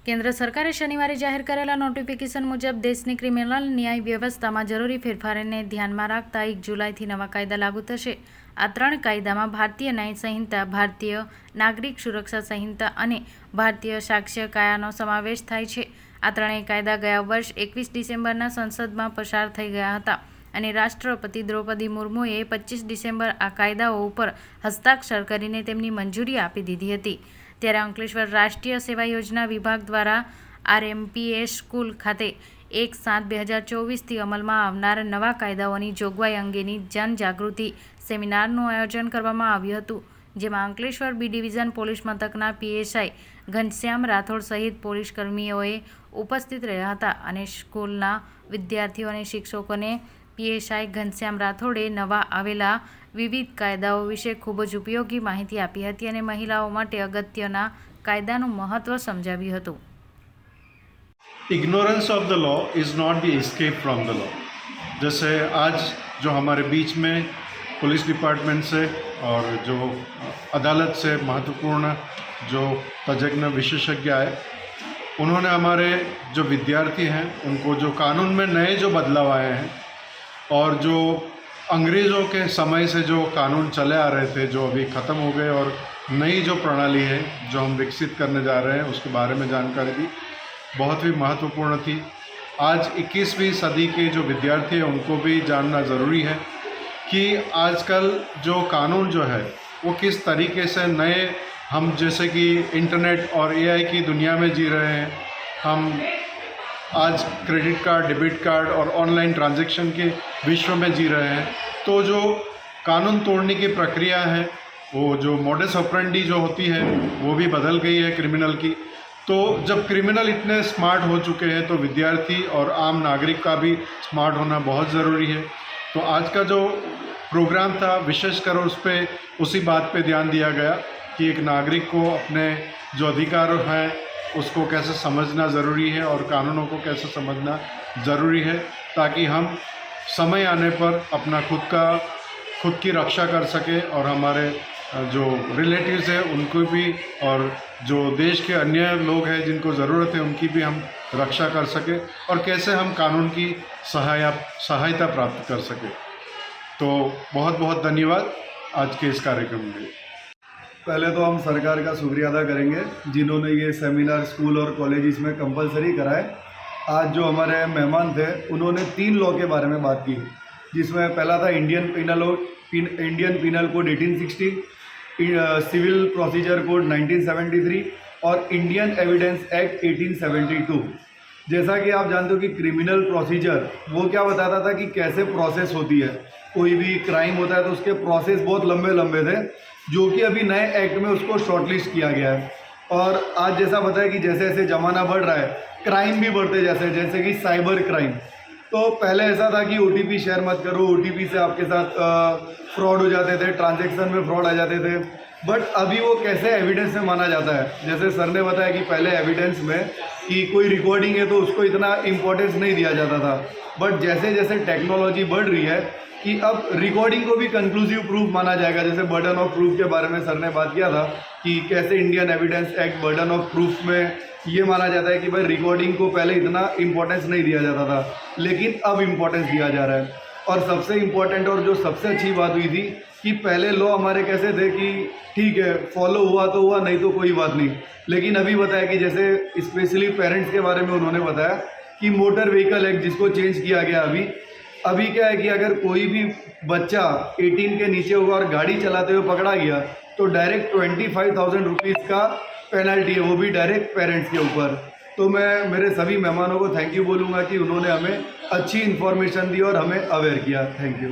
કેન્દ્ર સરકારે શનિવારે જાહેર કરેલા નોટિફિકેશન મુજબ દેશની ક્રિમિનલ ન્યાય વ્યવસ્થામાં જરૂરી ફેરફારોને ધ્યાનમાં રાખતા 1 જુલાઈથી નવા કાયદા લાગુ થશે। આ 3 કાયદામાં ભારતીય ન્યાય સંહિતા, ભારતીય નાગરિક સુરક્ષા સંહિતા અને ભારતીય સાક્ષ્ય કાયદાનો સમાવેશ થાય છે। આ ત્રણેય કાયદા ગયા વર્ષ 21 ડિસેમ્બરના સંસદમાં પસાર થઈ ગયા હતા અને રાષ્ટ્રપતિ દ્રૌપદી મુર્મુએ 25 ડિસેમ્બર આ કાયદાઓ ઉપર હસ્તાક્ષર કરીને તેમની મંજૂરી આપી દીધી હતી। ત્યારે અંકલેશ્વર રાષ્ટ્રીય સેવા યોજના વિભાગ દ્વારા RMPS સ્કૂલ ખાતે 1/7/2024થી અમલમાં આવનાર નવા કાયદાઓની જોગવાઈ અંગેની જનજાગૃતિ સેમિનારનું આયોજન કરવામાં આવ્યું હતું, જેમાં અંકલેશ્વર બી ડિવિઝન પોલીસ મથકના PSI ઘનશ્યામ રાઠોડ સહિત પોલીસ કર્મીઓએ ઉપસ્થિત રહ્યા હતા અને સ્કૂલના વિદ્યાર્થીઓ અને શિક્ષકોને PSI ઘનશ્યામ રાઠોડે નવા આવેલા વિવિધ કાયદાઓ વિશે ખૂબ જ ઉપયોગી માહિતી આપી હતી અને મહિલાઓ માટે અગત્યના કાયદાનું મહત્વ સમજાવ્યું હતું। Ignorance of the law is not the escape from the law. जैसे आज जो हमारे बीच में पुलिस डिपार्टमेंट से और जो अदालत से महत्वपूर्ण जो तज्ञ विशेषज्ञ आए, उन्होंने हमारे जो विद्यार्थी हैं उनको जो कानून में नए जो बदलाव आए हैं और जो अंग्रेज़ों के समय से जो कानून चले आ रहे थे, जो अभी ख़त्म हो गए और नई जो प्रणाली है जो हम विकसित करने जा रहे हैं, उसके बारे में जानकारी दी। बहुत ही महत्वपूर्ण थी। आज 21वीं सदी के जो विद्यार्थी हैं उनको भी जानना ज़रूरी है कि आजकल जो कानून जो है वो किस तरीके से नए, हम जैसे कि इंटरनेट और AI की दुनिया में जी रहे हैं। हम आज क्रेडिट कार्ड, डेबिट कार्ड और ऑनलाइन ट्रांजैक्शन के विश्व में जी रहे हैं। तो जो कानून तोड़ने की प्रक्रिया है, वो जो मोडस ऑपरेंडी जो होती है वो भी बदल गई है क्रिमिनल की। तो जब क्रिमिनल इतने स्मार्ट हो चुके हैं तो विद्यार्थी और आम नागरिक का भी स्मार्ट होना बहुत ज़रूरी है। तो आज का जो प्रोग्राम था विशेषकर उस पर उसी बात पे ध्यान दिया गया कि एक नागरिक को अपने जो अधिकार हैं उसको कैसे समझना ज़रूरी है और कानूनों को कैसे समझना ज़रूरी है, ताकि हम समय आने पर अपना खुद की रक्षा कर सके और हमारे जो रिलेटिव्स हैं उनको भी और जो देश के अन्य लोग हैं जिनको ज़रूरत है उनकी भी हम रक्षा कर सके और कैसे हम कानून की सहायता प्राप्त कर सके। तो बहुत बहुत धन्यवाद आज के इस कार्यक्रम में। पहले तो हम सरकार का शुक्रिया अदा करेंगे जिन्होंने ये सेमिनार स्कूल और कॉलेजेस में कंपलसरी कराए। आज जो हमारे मेहमान थे उन्होंने 3 लॉ के बारे में बात की, जिसमें पहला था Indian penal code 1860, civil procedure code 1973 और इंडियन एविडेंस एक्ट 1872। जैसा कि आप जानते हो कि क्रिमिनल प्रोसीजर वो क्या बताता था कि कैसे प्रोसेस होती है, कोई भी क्राइम होता है तो उसके प्रोसेस बहुत लंबे लंबे थे, जो कि अभी नए एक्ट में उसको शॉर्टलिस्ट किया गया है। और आज जैसा बताया कि जैसे जैसे ज़माना बढ़ रहा है क्राइम भी बढ़ते जैसे कि साइबर क्राइम। तो पहले ऐसा था कि OTP शेयर मत करो, OTP से आपके साथ फ्रॉड हो जाते थे, ट्रांजैक्शन में फ्रॉड आ जाते थे। बट अभी वो कैसे एविडेंस में माना जाता है, जैसे सर ने बताया कि पहले एविडेंस में कि कोई रिकॉर्डिंग है तो उसको इतना इम्पोर्टेंस नहीं दिया जाता था। बट जैसे जैसे टेक्नोलॉजी बढ़ रही है कि अब रिकॉर्डिंग को भी कंक्लूसिव प्रूफ माना जाएगा। जैसे बर्डन ऑफ प्रूफ के बारे में सर ने बात किया था कि कैसे Indian evidence act burden of proof में ये माना जाता है कि भाई रिकॉर्डिंग को पहले इतना इम्पोर्टेंस नहीं दिया जाता था, लेकिन अब इम्पोर्टेंस दिया जा रहा है। और सबसे इम्पोर्टेंट और जो सबसे अच्छी बात हुई थी कि पहले लॉ हमारे कैसे थे कि ठीक है फॉलो हुआ तो हुआ, नहीं तो कोई बात नहीं। लेकिन अभी बताया कि जैसे स्पेशली पेरेंट्स के बारे में उन्होंने बताया कि मोटर व्हीकल एक्ट जिसको चेंज किया गया अभी क्या है कि अगर कोई भी बच्चा 18 के नीचे होगा और गाड़ी चलाते हुए पकड़ा गया तो डायरेक्ट 25,000 रुपीज़ का पेनल्टी है, वो भी डायरेक्ट पेरेंट्स के ऊपर। तो मैं मेरे सभी मेहमानों को थैंक यू बोलूँगा कि उन्होंने हमें अच्छी इन्फॉर्मेशन दी और हमें अवेयर किया। Thank you.